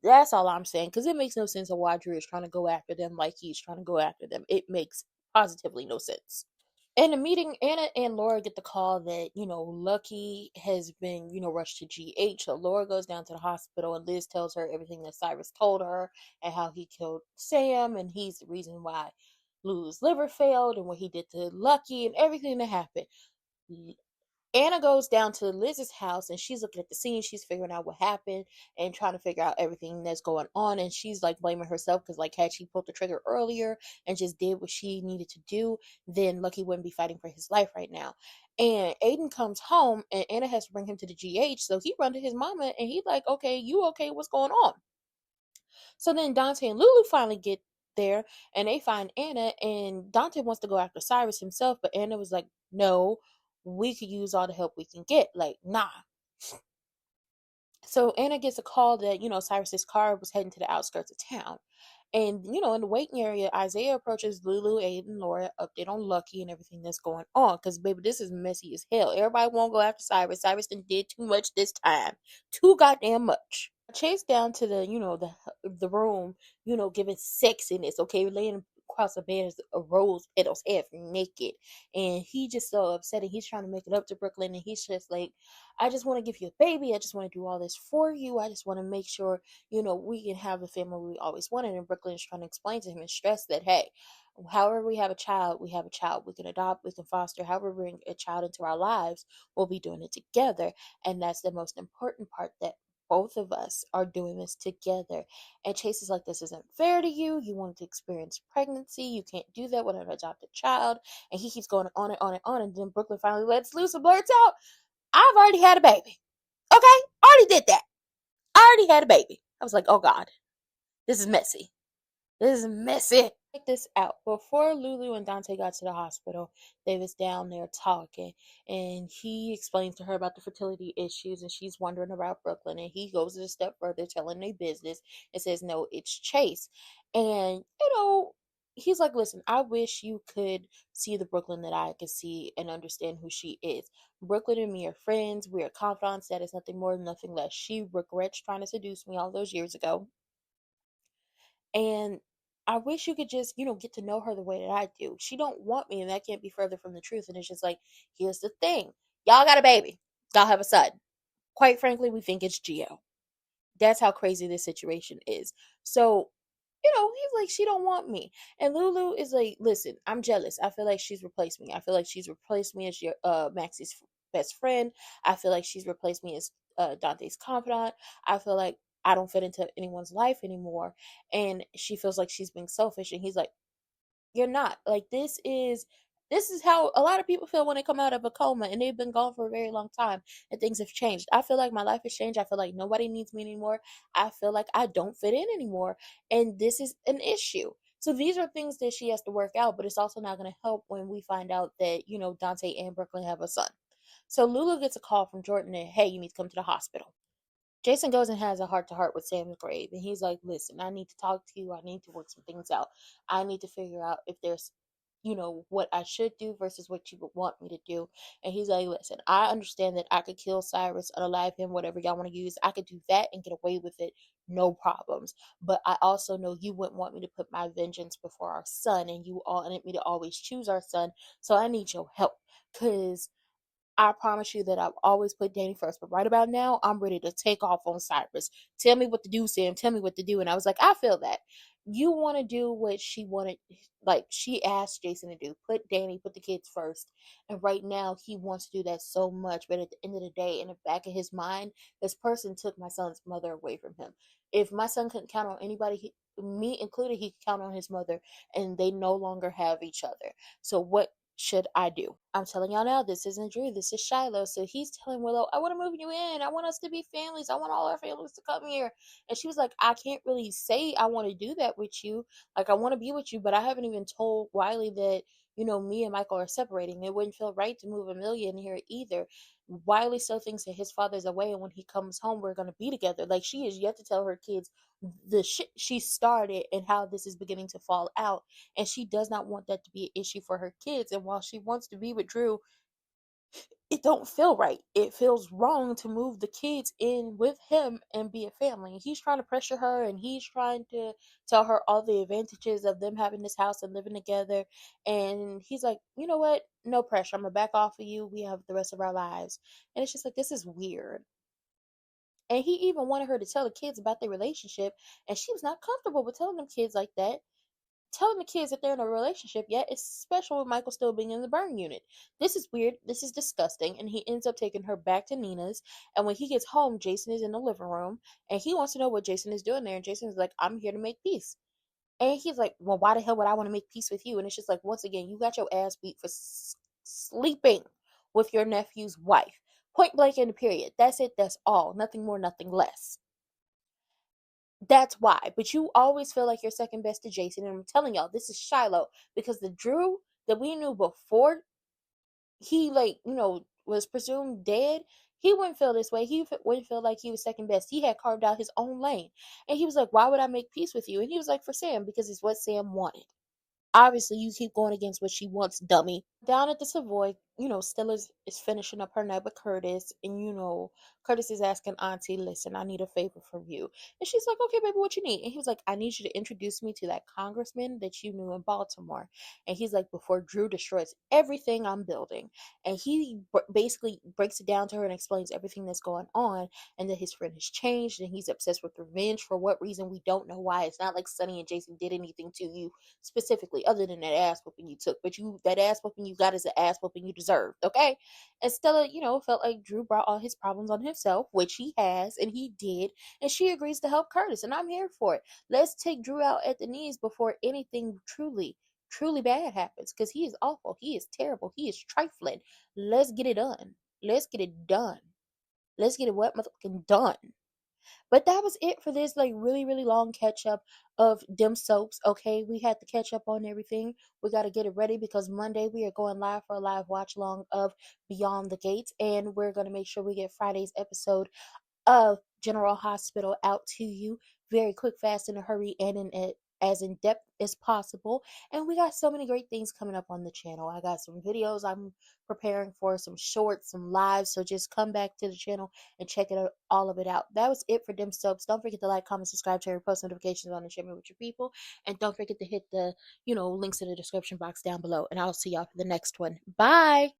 That's all I'm saying, because it makes no sense of why Drew is trying to go after them like he's trying to go after them. It makes positively no sense. In the meeting, Anna and Laura get the call that, Lucky has been, rushed to GH. So Laura goes down to the hospital and Liz tells her everything that Cyrus told her and how he killed Sam and he's the reason why Lulu's liver failed and what he did to Lucky and everything that happened. Anna goes down to Liz's house and she's looking at the scene. She's figuring out what happened and trying to figure out everything that's going on. And she's blaming herself because had she pulled the trigger earlier and just did what she needed to do, then Lucky wouldn't be fighting for his life right now. And Aiden comes home and Anna has to bring him to the GH. So he run to his mama and he's like, okay, you okay? What's going on? So then Dante and Lulu finally get there and they find Anna and Dante wants to go after Cyrus himself, but Anna was like, no, we could use all the help we can get. Nah. So Anna gets a call that, Cyrus's car was heading to the outskirts of town. And, in the waiting area, Isaiah approaches Lulu, Aiden, Laura, update on Lucky and everything that's going on. Because, baby, this is messy as hell. Everybody won't go after Cyrus. Cyrus done did too much this time. Too goddamn much. Chase down to the room, giving sexiness, okay, laying across the bed as a rose petals, half naked, and he just so upset, and he's trying to make it up to Brooklyn, and he's just like, I just want to give you a baby, I just want to do all this for you, I just want to make sure, we can have the family we always wanted, and Brooklyn is trying to explain to him and stress that, hey, however we have a child, we have a child, we can adopt, we can foster, however we bring a child into our lives, we'll be doing it together, and that's the most important part, that both of us are doing this together. And Chase is like, this isn't fair to you. You wanted to experience pregnancy. You can't do that with an adopted child. And he keeps going on and on and on. And then Brooklyn finally lets loose and blurts out, I've already had a baby. Okay? I already did that. I already had a baby. I was like, oh God, this is messy. This is messy. Check this out. Before Lulu and Dante got to the hospital, they was down there talking, and he explains to her about the fertility issues, and she's wondering about Brooklyn, and he goes a step further, telling their business, and says, no, it's Chase. And, he's like, listen, I wish you could see the Brooklyn that I could see and understand who she is. Brooklyn and me are friends. We are confidants. That is nothing more, nothing less. She regrets trying to seduce me all those years ago. And I wish you could just, get to know her the way that I do. She don't want me, and that can't be further from the truth. And it's just like, here's the thing. Y'all got a baby. Y'all have a son. Quite frankly, we think it's Gio. That's how crazy this situation is. So, he's like, she don't want me. And Lulu is like, listen, I'm jealous. I feel like she's replaced me. I feel like she's replaced me as your Maxie's best friend. I feel like she's replaced me as Dante's confidant. I feel like I don't fit into anyone's life anymore. And she feels like she's being selfish. And he's like, you're not. Like, this is how a lot of people feel when they come out of a coma and they've been gone for a very long time and things have changed. I feel like my life has changed. I feel like nobody needs me anymore. I feel like I don't fit in anymore. And this is an issue. So these are things that she has to work out, but it's also not going to help when we find out that, Dante and Brooklyn have a son. So Lulu gets a call from Jordan and, hey, you need to come to the hospital. Jason goes and has a heart to heart with Sam's grave, and he's like, listen, I need to talk to you. I need to work some things out. I need to figure out if there's, what I should do versus what you would want me to do. And he's like, listen, I understand that I could kill Cyrus, unalive him, whatever y'all want to use. I could do that and get away with it, no problems. But I also know you wouldn't want me to put my vengeance before our son, and you all wanted me to always choose our son. So I need your help, because I promise you that I've always put Danny first, but right about now, I'm ready to take off on Cyrus. Tell me what to do, Sam. Tell me what to do. And I was like, I feel that. You want to do what she wanted, like she asked Jason to do. Put the kids first. And right now, he wants to do that so much. But at the end of the day, in the back of his mind, this person took my son's mother away from him. If my son couldn't count on anybody, me included, he could count on his mother, and they no longer have each other. So what should I do? I'm telling y'all now, this isn't Drew, this is Shiloh. So he's telling Willow, I want to move you in. I want us to be families. I want all our families to come here. And she was like, I can't really say I want to do that with you. Like, I want to be with you, but I haven't even told Wiley that, me and Michael are separating. It wouldn't feel right to move Amelia in here either. Wiley still thinks that his father's away, and when he comes home, we're going to be together. Like, she is yet to tell her kids the shit she started and how this is beginning to fall out. And she does not want that to be an issue for her kids. And while she wants to be with Drew, it don't feel right. It feels wrong to move the kids in with him and be a family. He's trying to pressure her, and he's trying to tell her all the advantages of them having this house and living together. And he's like, you know what? No pressure. I'm gonna back off of you. We have the rest of our lives. And it's just like, this is weird. And he even wanted her to tell the kids about their relationship, and she was not comfortable with telling them kids like that. Telling the kids that they're in a relationship yet, especially with Michael still being in the burn unit. This is weird. This is disgusting. And he ends up taking her back to Nina's. And when he gets home, Jason is in the living room, and he wants to know what Jason is doing there. And Jason's like, I'm here to make peace. And he's like, well, why the hell would I want to make peace with you? And it's just like, once again, you got your ass beat for sleeping with your nephew's wife. Point blank in the period. That's it. That's all. Nothing more, nothing less. That's why. But you always feel like you're second best to Jason. And I'm telling y'all, this is Shiloh. Because the Drew that we knew before he, was presumed dead, he wouldn't feel this way. He wouldn't feel like he was second best. He had carved out his own lane. And he was like, why would I make peace with you? And he was like, for Sam, because it's what Sam wanted. Obviously, you keep going against what she wants, dummy. Down at the Savoy, Stella is finishing up her night with Curtis. And, Curtis is asking Auntie, listen, I need a favor from you. And she's like, okay, baby, what you need? And he was like, I need you to introduce me to that congressman that you knew in Baltimore. And he's like, before Drew destroys everything I'm building. And he basically breaks it down to her and explains everything that's going on, and that his friend has changed, and he's obsessed with revenge. For what reason, we don't know why. It's not like Sonny and Jason did anything to you specifically, other than that ass whooping you took. But that ass whooping you got is the ass whooping you deserved, okay? And Stella, felt like Drew brought all his problems on himself, which he has, and he did. And she agrees to help Curtis, and I'm here for it. Let's take Drew out at the knees before anything truly bad happens, because he is awful. He is terrible. He is trifling. Let's get it done. Let's get it done. Let's get it what motherfucking done. But that was it for this really, really long catch up of Dem Soaps. Okay, we had to catch up on everything. We got to get it ready because Monday we are going live for a live watch along of Beyond the Gates, and we're going to make sure we get Friday's episode of General Hospital out to you very quick, fast, in a hurry, and as in depth as possible. And we got so many great things coming up on the channel. I got some videos I'm preparing for, some shorts, some lives. So just come back to the channel and check all of it out. That was it for Dem Soaps. Don't forget to like, comment, subscribe, share, post notifications on, and share me with your people. And don't forget to hit the links in the description box down below. And I'll see y'all for the next one. Bye.